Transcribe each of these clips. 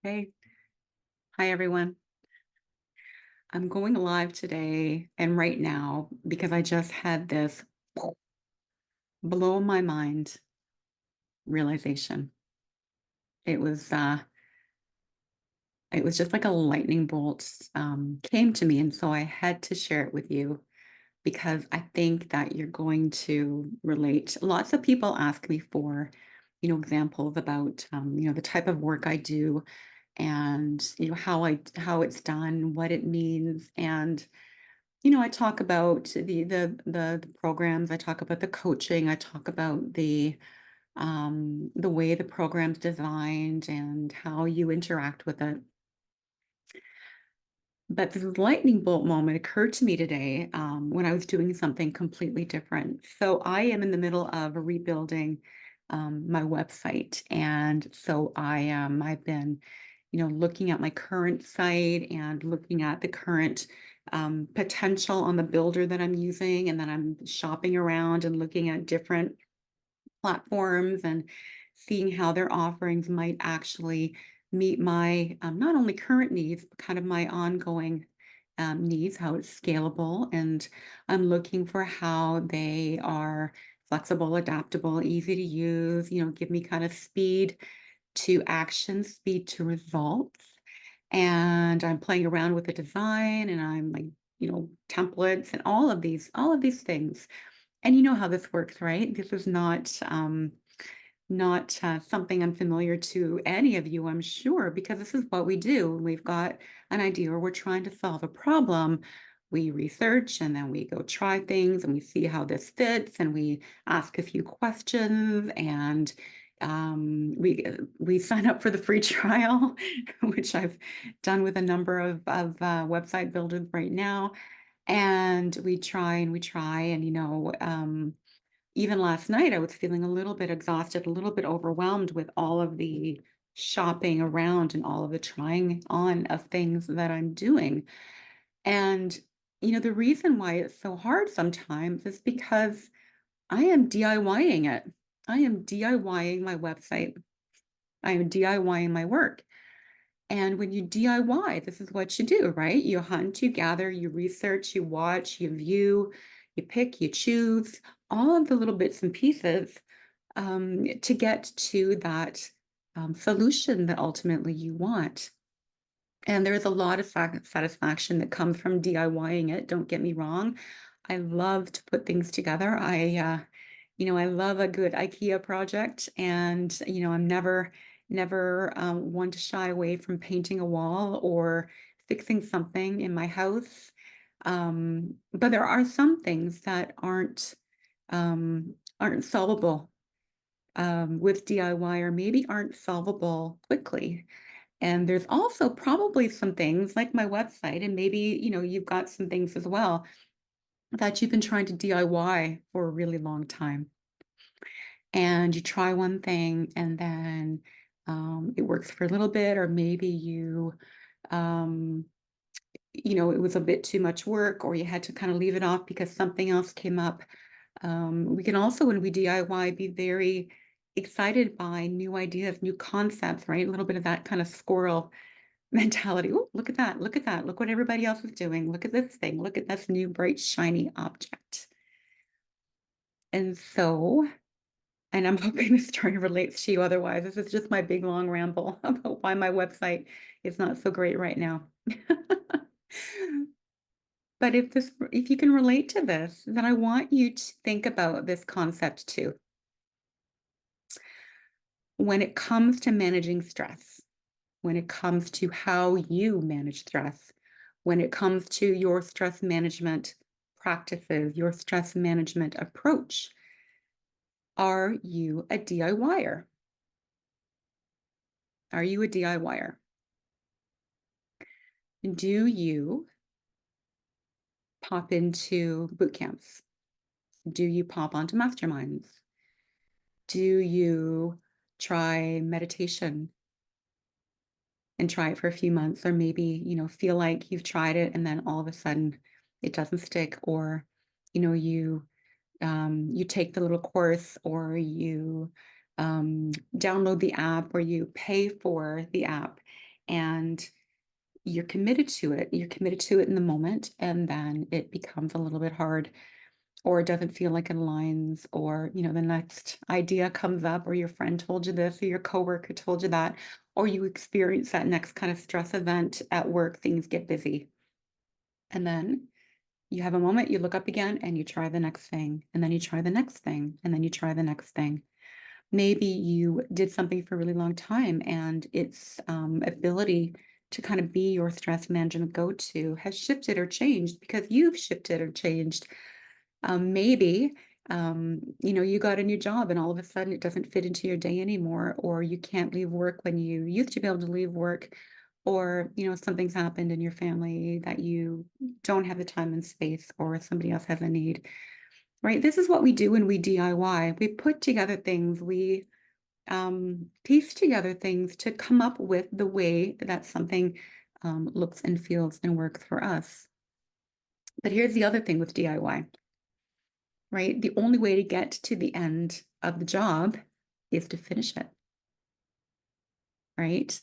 Hey, hi everyone. I'm going live today and right now because I just had this blow my mind realization. It was uh it was just like a lightning bolt came to me, and so I had to share it with you because I think that you're going to relate. Lots of people ask me for, examples about the type of work I do and how it's done, what it means, and I talk about the programs, I talk about the coaching, I talk about the way the program's designed and how you interact with it. But this lightning bolt moment occurred to me today when I was doing something completely different. So I am in the middle of rebuilding my website, and so I've been, looking at my current site and looking at the current potential on the builder that I'm using, and then I'm shopping around and looking at different platforms and seeing how their offerings might actually meet my not only current needs, but kind of my ongoing needs, how it's scalable. And I'm looking for how they are flexible, adaptable, easy to use, give me kind of speed to action, speed to results. And I'm playing around with the design and I'm like, templates and all of these things. And you know how this works, right? This is not something unfamiliar to any of you, I'm sure, because this is what we do. When we've got an idea or we're trying to solve a problem, we research and then we go try things and we see how this fits and we ask a few questions and we sign up for the free trial, which I've done with a number of website builders right now. And we try and we try and even last night, I was feeling a little bit exhausted, a little bit overwhelmed with all of the shopping around and all of the trying on of things that I'm doing. And, the reason why it's so hard sometimes is because I am DIYing it. I am DIYing my website. I am DIYing my work. And when you DIY, this is what you do, right? You hunt, you gather, you research, you watch, you view, you pick, you choose, all of the little bits and pieces to get to that solution that ultimately you want. And there's a lot of satisfaction that comes from DIYing it. Don't get me wrong. I love to put things together. I love a good IKEA project, and I'm never one to shy away from painting a wall or fixing something in my house. But there are some things that aren't solvable with DIY, or maybe aren't solvable quickly. And there's also probably some things like my website, and maybe, you've got some things as well that you've been trying to DIY for a really long time. And you try one thing and then it works for a little bit, or maybe um, it was a bit too much work, or you had to kind of leave it off because something else came up. We can also, when we DIY, be very excited by new ideas, new concepts, right? A little bit of that kind of squirrel mentality. Oh, look at that. Look at that. Look what everybody else is doing. Look at this thing. Look at this new bright, shiny object. And so, and I'm hoping this story relates to you. Otherwise, this is just my big, long ramble about why my website is not so great right now. But if you can relate to this, then I want you to think about this concept too. When it comes to managing stress, when it comes to how you manage stress, when it comes to your stress management practices, your stress management approach, are you a DIYer? Are you a DIYer? Do you pop into boot camps? Do you pop onto masterminds? Do you try meditation and try it for a few months, or maybe, feel like you've tried it and then all of a sudden it doesn't stick, or, you take the little course, or you download the app, or you pay for the app, and you're committed to it. You're committed to it in the moment, and then it becomes a little bit hard, or it doesn't feel like it aligns, or the next idea comes up, or your friend told you this, or your coworker told you that, or you experience that next kind of stress event at work. Things get busy, and then you have a moment, you look up again, and you try the next thing, and then you try the next thing, and then you try the next thing. Maybe you did something for a really long time, and its ability to kind of be your stress management go-to has shifted or changed because you've shifted or changed. Maybe you got a new job, and all of a sudden it doesn't fit into your day anymore, or you can't leave work when you used to be able to leave work, or something's happened in your family that you don't have the time and space, or somebody else has a need. Right? This is what we do when we DIY. We put together things, we piece together things to come up with the way that something looks and feels and works for us. But here's the other thing with DIY, right? The only way to get to the end of the job is to finish it, right?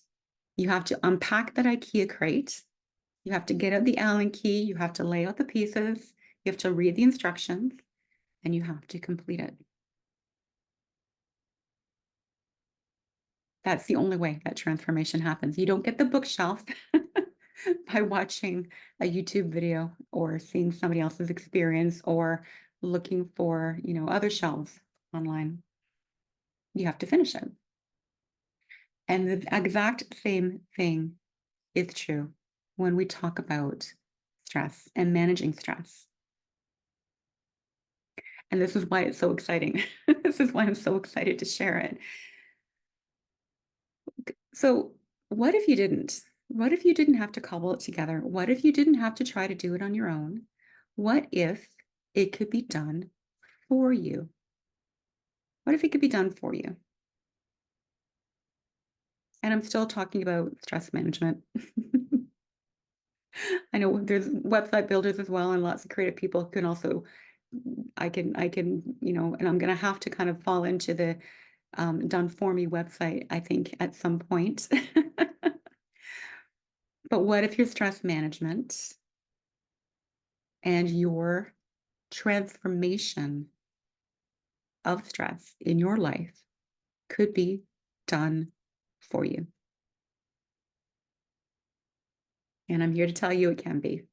You have to unpack that IKEA crate. You have to get out the Allen key. You have to lay out the pieces. You have to read the instructions, and you have to complete it. That's the only way that transformation happens. You don't get the bookshelf by watching a YouTube video or seeing somebody else's experience or looking for, other shelves online. You have to finish it. And the exact same thing is true when we talk about stress and managing stress. And this is why it's so exciting. This is why I'm so excited to share it. So, what if you didn't? What if you didn't have to cobble it together? What if you didn't have to try to do it on your own? What if it could be done for you? What if it could be done for you? And I'm still talking about stress management. I know there's website builders as well, and lots of creative people can also. I can, and I'm going to have to kind of fall into the done for me website, I think, at some point. But what if your stress management and your transformation of stress in your life could be done for you? And I'm here to tell you it can be,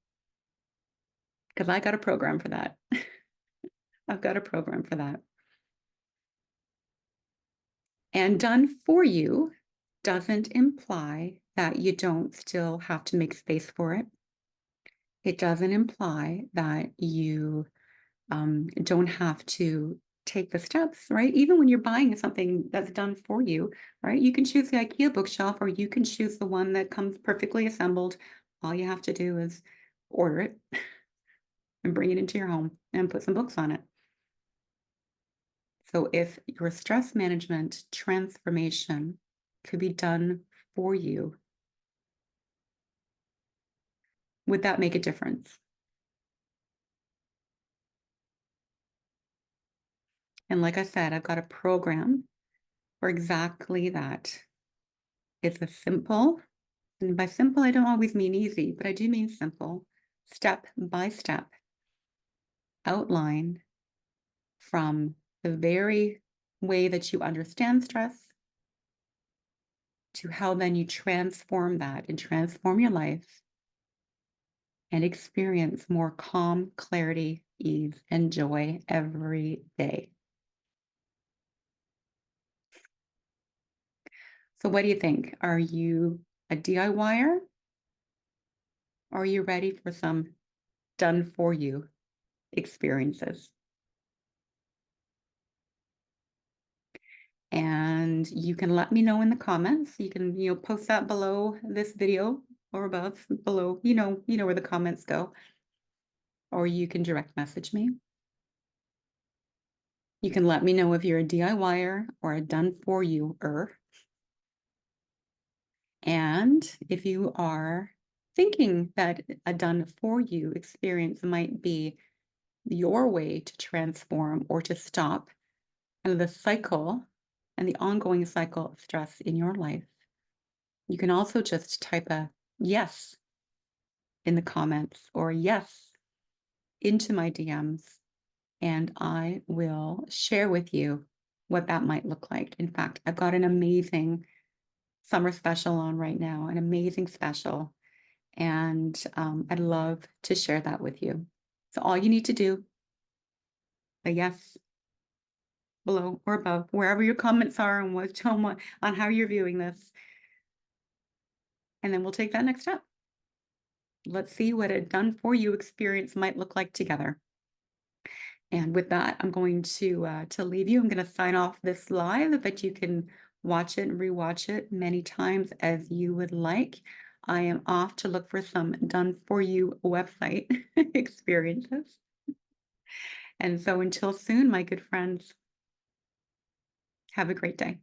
because I got a program for that. I've got a program for that. And done for you doesn't imply that you don't still have to make space for it. It doesn't imply that you don't have to take the steps, right? Even when you're buying something that's done for you, right? You can choose the IKEA bookshelf, or you can choose the one that comes perfectly assembled. All you have to do is order it and bring it into your home and put some books on it. So if your stress management transformation could be done for you, would that make a difference? And like I said, I've got a program for exactly that. It's a simple, and by simple, I don't always mean easy, but I do mean simple, step by step outline from the very way that you understand stress to how then you transform that and transform your life and experience more calm, clarity, ease, and joy every day. So, what do you think? Are you a DIYer? Or are you ready for some done for you experiences? And you can let me know in the comments. You can, post that below this video or above, below, you know where the comments go. Or you can direct message me. You can let me know if you're a DIYer or a done for you-er. And if you are thinking that a done for you experience might be your way to transform or to stop the cycle and the ongoing cycle of stress in your life, You can also just type a yes in the comments or yes into my DMs, and I will share with you what that might look like. In fact, I've got an amazing summer special on right now, an amazing special, and I'd love to share that with you. So all you need to do, a yes below or above, wherever your comments are on on how you're viewing this, and then we'll take that next step. Let's see what a done for you experience might look like together. And with that, I'm going to leave you. I'm going to sign off this live, but you can watch it and rewatch it many times as you would like. I am off to look for some done for you website experiences. And so until soon, my good friends, have a great day.